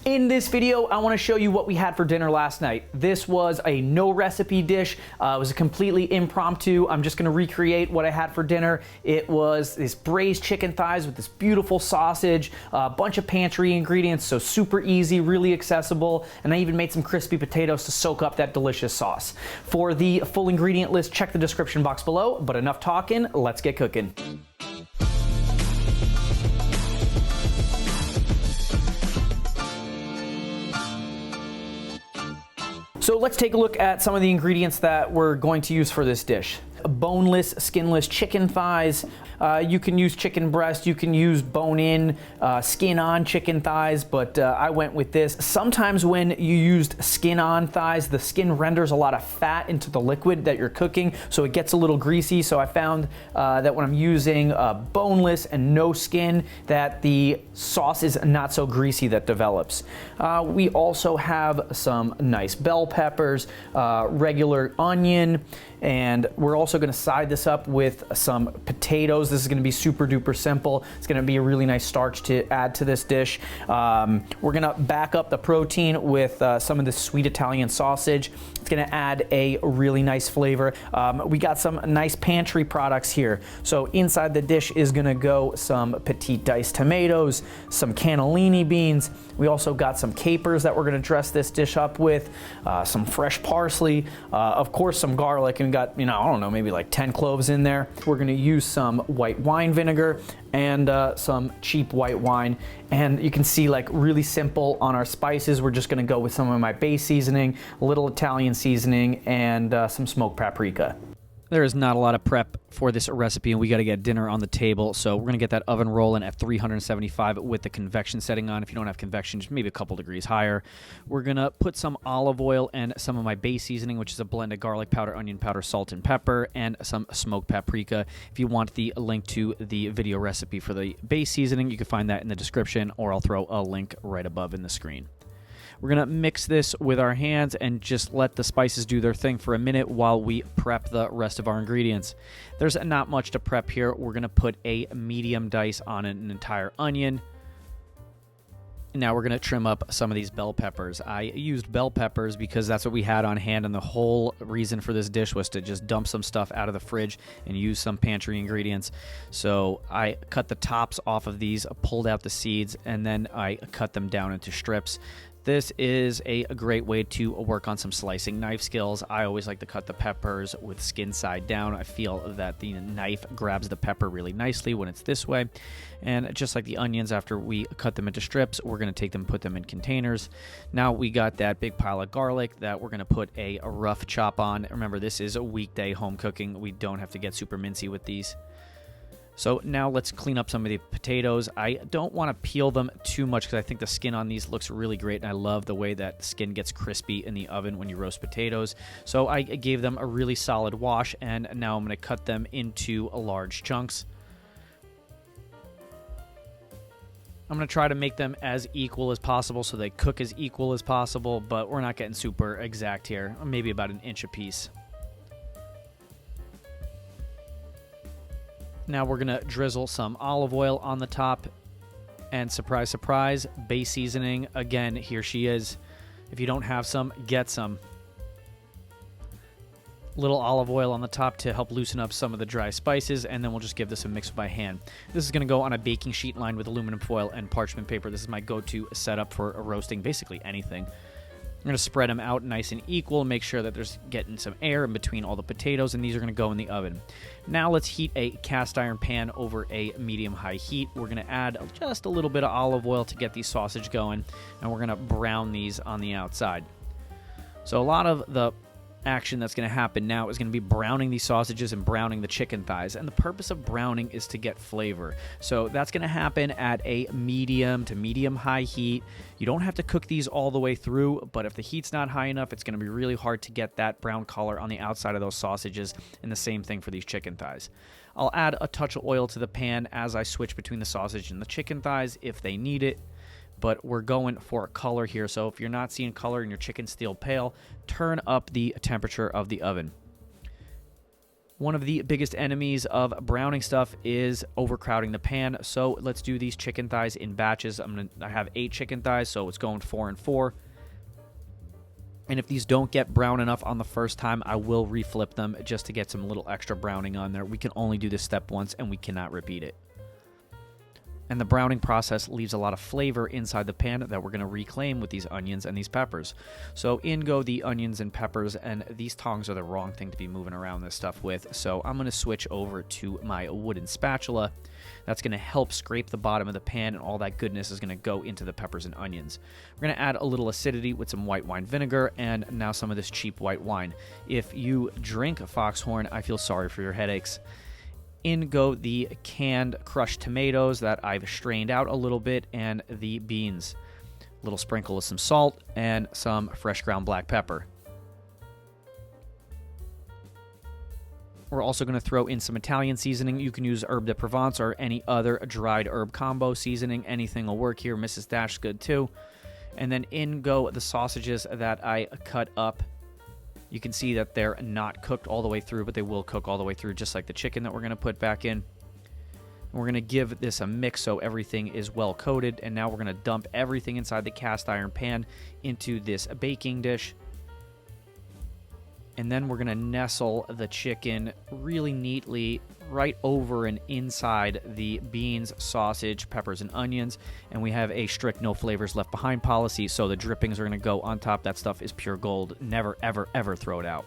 In this video, I want to show you what we had for dinner last night. This was a no recipe dish. It was a completely impromptu. I'm just going to recreate what I had for dinner. It was this braised chicken thighs with this beautiful sausage, a bunch of pantry ingredients, so super easy, really accessible, and I even made some crispy potatoes to soak up that delicious sauce. For the full ingredient list, check the description box below, but enough talking, let's get cooking. So let's take a look at some of the ingredients that we're going to use for this dish. Boneless, skinless chicken thighs. You can use chicken breast, you can use bone-in, skin-on chicken thighs, but I went with this. Sometimes when you used skin-on thighs, the skin renders a lot of fat into the liquid that you're cooking, so it gets a little greasy. So I found that when I'm using boneless and no skin, that the sauce is not so greasy that develops. We also have some nice bell peppers, regular onion, and we're also going to side this up with some potatoes. This is going to be super duper simple. It's going to be a really nice starch to add to this dish. We're going to back up the protein with some of this sweet Italian sausage. It's going to add a really nice flavor. We got some nice pantry products here. So inside the dish is going to go some petite diced tomatoes, some cannellini beans. We also got some capers that we're going to dress this dish up with, some fresh parsley, of course some garlic, and we got, I don't know, maybe like 10 cloves in there. We're going to use some white wine vinegar and some cheap white wine. And you can see, like, really simple on our spices. We're just going to go with some of my base seasoning, a little Italian seasoning, and some smoked paprika. There is not a lot of prep for this recipe, and we got to get dinner on the table. So we're going to get that oven rolling at 375 with the convection setting on. If you don't have convection, just maybe a couple degrees higher. We're going to put some olive oil and some of my base seasoning, which is a blend of garlic powder, onion powder, salt, and pepper, and some smoked paprika. If you want the link to the video recipe for the base seasoning, you can find that in the description, or I'll throw a link right above in the screen. We're going to mix this with our hands and just let the spices do their thing for a minute while we prep the rest of our ingredients. There's not much to prep here. We're going to put a medium dice on an entire onion. And now we're going to trim up some of these bell peppers. I used bell peppers because that's what we had on hand, and the whole reason for this dish was to just dump some stuff out of the fridge and use some pantry ingredients. So I cut the tops off of these, pulled out the seeds, and then I cut them down into strips. This is a great way to work on some slicing knife skills. I always like to cut the peppers with skin side down. I feel that the knife grabs the pepper really nicely when it's this way. And just like the onions, after we cut them into strips, we're going to take them and put them in containers. Now we got that big pile of garlic that we're going to put a rough chop on. Remember, this is a weekday home cooking. We don't have to get super mincy with these. So now let's clean up some of the potatoes. I don't want to peel them too much because I think the skin on these looks really great, and I love the way that skin gets crispy in the oven when you roast potatoes. So I gave them a really solid wash, and now I'm going to cut them into large chunks. I'm going to try to make them as equal as possible so they cook as equal as possible, but we're not getting super exact here. Maybe about an inch a piece. Now we're going to drizzle some olive oil on the top, and surprise, surprise, base seasoning. Again, here she is. If you don't have some, get some. Little olive oil on the top to help loosen up some of the dry spices, and then we'll just give this a mix by hand. This is going to go on a baking sheet lined with aluminum foil and parchment paper. This is my go-to setup for roasting basically anything. I'm going to spread them out nice and equal, make sure that there's getting some air in between all the potatoes, and these are going to go in the oven. Now let's heat a cast iron pan over a medium-high heat. We're going to add just a little bit of olive oil to get the sausage going, and we're going to brown these on the outside. So a lot of the action that's going to happen now is going to be browning these sausages and browning the chicken thighs, and the purpose of browning is to get flavor. So that's going to happen at a medium to medium-high heat. You don't have to cook these all the way through, but if the heat's not high enough, it's going to be really hard to get that brown color on the outside of those sausages, and the same thing for these chicken thighs. I'll add a touch of oil to the pan as I switch between the sausage and the chicken thighs if they need it. But we're going for a color here, so if you're not seeing color and your chicken's still pale, turn up the temperature of the oven. One of the biggest enemies of browning stuff is overcrowding the pan. So let's do these chicken thighs in batches. I have 8 chicken thighs, so it's going 4 and 4. And if these don't get brown enough on the first time, I will reflip them just to get some little extra browning on there. We can only do this step once and we cannot repeat it. And the browning process leaves a lot of flavor inside the pan that we're going to reclaim with these onions and these peppers. So in go the onions and peppers, and these tongs are the wrong thing to be moving around this stuff with. So I'm going to switch over to my wooden spatula. That's going to help scrape the bottom of the pan, and all that goodness is going to go into the peppers and onions. We're going to add a little acidity with some white wine vinegar and now some of this cheap white wine. If you drink Foxhorn, I feel sorry for your headaches. In go the canned crushed tomatoes that I've strained out a little bit, and the beans. A little sprinkle of some salt and some fresh ground black pepper. We're also going to throw in some Italian seasoning. You can use herb de Provence or any other dried herb combo seasoning. Anything will work here. Mrs. Dash good too. And then in go the sausages that I cut up. You can see that they're not cooked all the way through, but they will cook all the way through, just like the chicken that we're going to put back in. And we're going to give this a mix so everything is well coated. And now we're going to dump everything inside the cast iron pan into this baking dish. And then we're going to nestle the chicken really neatly right over and inside the beans, sausage, peppers, and onions. And we have a strict no flavors left behind policy, so the drippings are going to go on top. That stuff is pure gold. Never, ever, ever throw it out.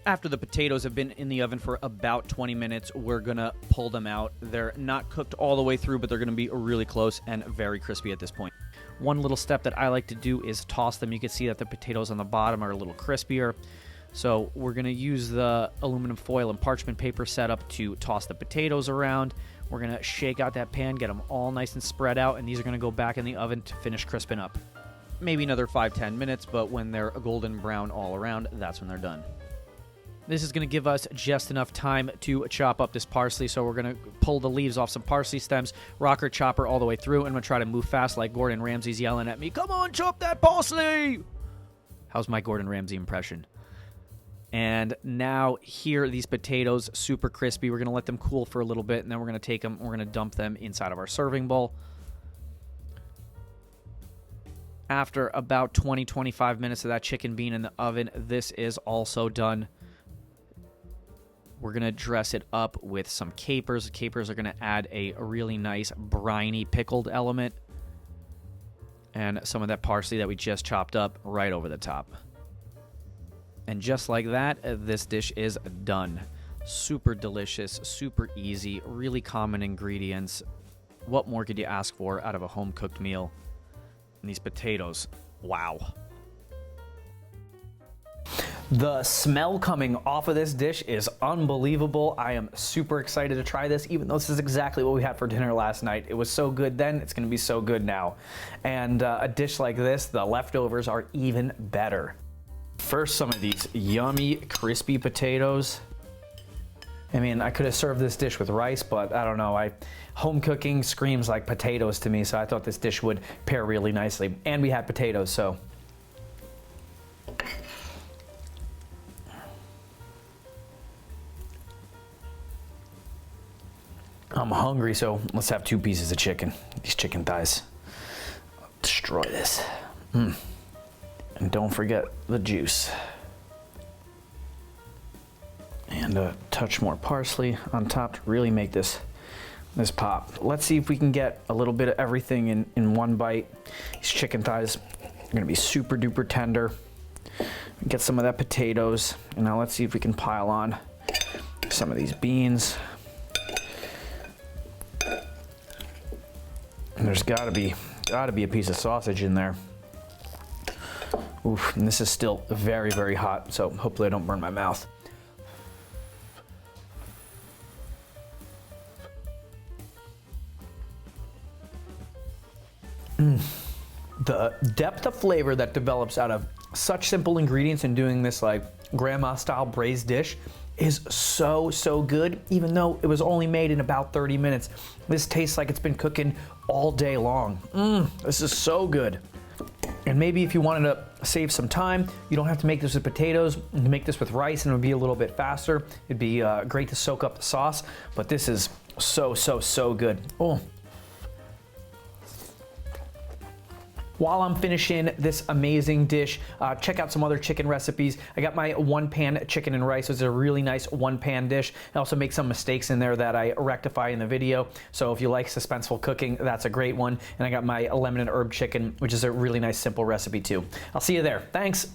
After the potatoes have been in the oven for about 20 minutes, we're going to pull them out. They're not cooked all the way through, but they're going to be really close and very crispy at this point. One little step that I like to do is toss them. You can see that the potatoes on the bottom are a little crispier. So we're going to use the aluminum foil and parchment paper setup to toss the potatoes around. We're going to shake out that pan, get them all nice and spread out, and these are going to go back in the oven to finish crisping up. Maybe another 5-10 minutes, but when they're golden brown all around, that's when they're done. This is going to give us just enough time to chop up this parsley, so we're going to pull the leaves off some parsley stems, rocker chopper all the way through, and I'm going to try to move fast like Gordon Ramsay's yelling at me, "Come on, chop that parsley!" How's my Gordon Ramsay impression? And now here, these potatoes, super crispy. We're going to let them cool for a little bit, and then we're going to take them, we're going to dump them inside of our serving bowl. After about 20-25 minutes of that chicken being in the oven, this is also done. We're going to dress it up with some capers. The capers are going to add a really nice briny pickled element. And some of that parsley that we just chopped up right over the top. And just like that, this dish is done. Super delicious, super easy, really common ingredients. What more could you ask for out of a home-cooked meal? And these potatoes, wow. The smell coming off of this dish is unbelievable. I am super excited to try this, even though this is exactly what we had for dinner last night. It was so good then, it's going to be so good now. And a dish like this, the leftovers are even better. First, some of these yummy, crispy potatoes. I mean, I could have served this dish with rice, but I don't know. Home cooking screams like potatoes to me, so I thought this dish would pair really nicely. And we had potatoes, so. I'm hungry, so let's have 2 pieces of chicken. These chicken thighs. Destroy this. And don't forget the juice. And a touch more parsley on top to really make this pop. Let's see if we can get a little bit of everything in one bite. These chicken thighs are gonna be super duper tender. Get some of that potatoes. And now let's see if we can pile on some of these beans. And there's gotta be a piece of sausage in there. Oof, and this is still very, very hot, so hopefully I don't burn my mouth. The depth of flavor that develops out of such simple ingredients and doing this like grandma-style braised dish is so, so good, even though it was only made in about 30 minutes. This tastes like it's been cooking all day long. This is so good. And maybe if you wanted to save some time, you don't have to make this with potatoes. You can make this with rice and it would be a little bit faster. It'd be great to soak up the sauce, but this is so, so, so good. Oh. While I'm finishing this amazing dish, check out some other chicken recipes. I got my one pan chicken and rice. It's a really nice one pan dish. I also make some mistakes in there that I rectify in the video. So if you like suspenseful cooking, that's a great one. And I got my lemon and herb chicken, which is a really nice simple recipe too. I'll see you there. Thanks.